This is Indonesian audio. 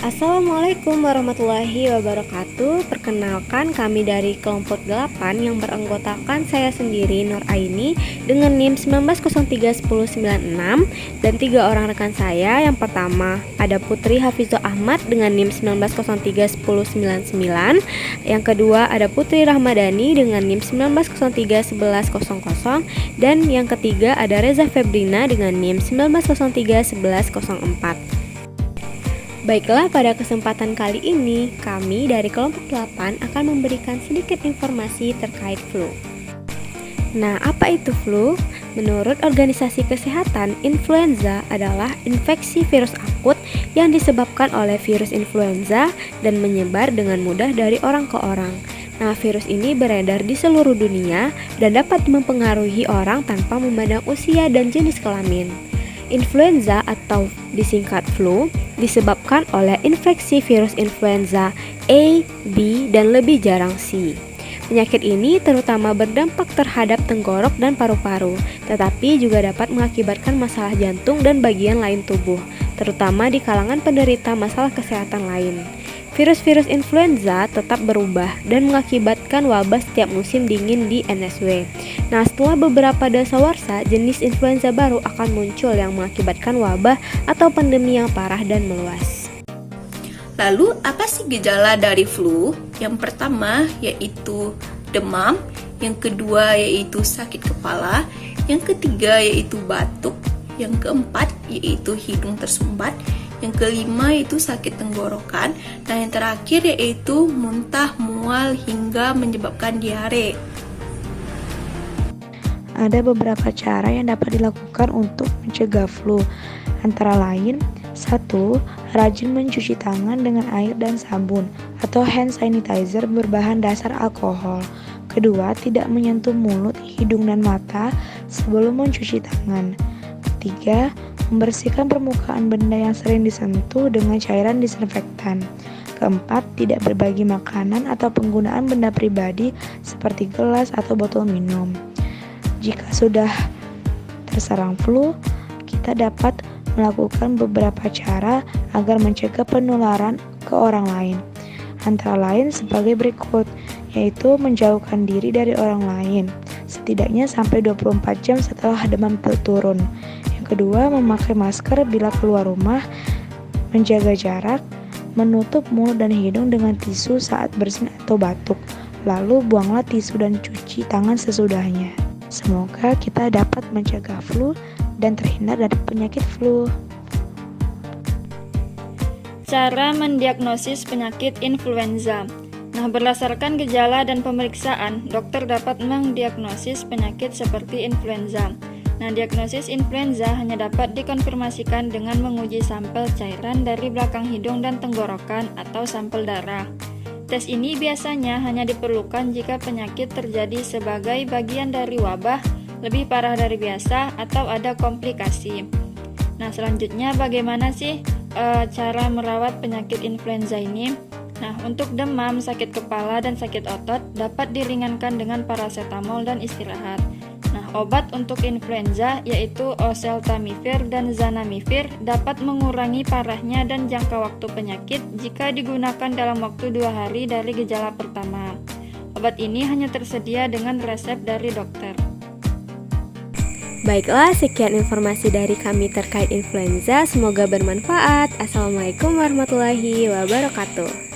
Assalamualaikum warahmatullahi wabarakatuh. Perkenalkan, kami dari kelompok 8 yang beranggotakan saya sendiri Nur Aini dengan NIM 19031096 dan 3 orang rekan saya. Yang pertama ada Putri Hafizo Ahmad dengan NIM 19031099. Yang kedua ada Putri Rahmadani dengan NIM 19031100 dan yang ketiga ada Reza Febrina dengan NIM 19031104. Baiklah, pada kesempatan kali ini, kami dari kelompok 8 akan memberikan sedikit informasi terkait flu. Nah, apa itu flu? Menurut Organisasi Kesehatan, influenza adalah infeksi virus akut yang disebabkan oleh virus influenza dan menyebar dengan mudah dari orang ke orang. Nah, virus ini beredar di seluruh dunia dan dapat mempengaruhi orang tanpa memandang usia dan jenis kelamin. Influenza atau disingkat flu disebabkan oleh infeksi virus influenza A, B, dan lebih jarang C. Penyakit ini terutama berdampak terhadap tenggorok dan paru-paru, tetapi juga dapat mengakibatkan masalah jantung dan bagian lain tubuh, terutama di kalangan penderita masalah kesehatan lain. Virus-virus influenza tetap berubah dan mengakibatkan wabah setiap musim dingin di NSW. Nah, setelah beberapa dasawarsa, jenis influenza baru akan muncul yang mengakibatkan wabah atau pandemi yang parah dan meluas. Lalu, apa sih gejala dari flu? Yang pertama yaitu demam, yang kedua yaitu sakit kepala, yang ketiga yaitu batuk, yang keempat yaitu hidung tersumbat, yang kelima yaitu sakit tenggorokan, dan yang terakhir yaitu muntah, mual, hingga menyebabkan diare. Ada beberapa cara yang dapat dilakukan untuk mencegah flu, antara lain 1. Rajin mencuci tangan dengan air dan sabun atau hand sanitizer berbahan dasar alkohol. Kedua, tidak menyentuh mulut, hidung, dan mata sebelum mencuci tangan. Ketiga, membersihkan permukaan benda yang sering disentuh dengan cairan disinfektan. Keempat, tidak berbagi makanan atau penggunaan benda pribadi seperti gelas atau botol minum. Jika sudah terserang flu, kita dapat melakukan beberapa cara agar mencegah penularan ke orang lain. Antara lain sebagai berikut, yaitu menjauhkan diri dari orang lain, setidaknya sampai 24 jam setelah demam turun. Kedua, memakai masker bila keluar rumah, menjaga jarak, menutup mulut dan hidung dengan tisu saat bersin atau batuk. Lalu buanglah tisu dan cuci tangan sesudahnya. Semoga kita dapat mencegah flu dan terhindar dari penyakit flu. Cara mendiagnosis penyakit influenza. Nah, berdasarkan gejala dan pemeriksaan, dokter dapat mendiagnosis penyakit seperti influenza. Nah, diagnosis influenza hanya dapat dikonfirmasikan dengan menguji sampel cairan dari belakang hidung dan tenggorokan atau sampel darah. Tes ini biasanya hanya diperlukan jika penyakit terjadi sebagai bagian dari wabah, lebih parah dari biasa, atau ada komplikasi. Nah, selanjutnya bagaimana sih cara merawat penyakit influenza ini? Nah, untuk demam, sakit kepala, dan sakit otot dapat diringankan dengan paracetamol dan istirahat. Nah, obat untuk influenza yaitu oseltamivir dan zanamivir dapat mengurangi parahnya dan jangka waktu penyakit jika digunakan dalam waktu 2 hari dari gejala pertama. Obat ini hanya tersedia dengan resep dari dokter. Baiklah, sekian informasi dari kami terkait influenza. Semoga bermanfaat. Assalamualaikum warahmatullahi wabarakatuh.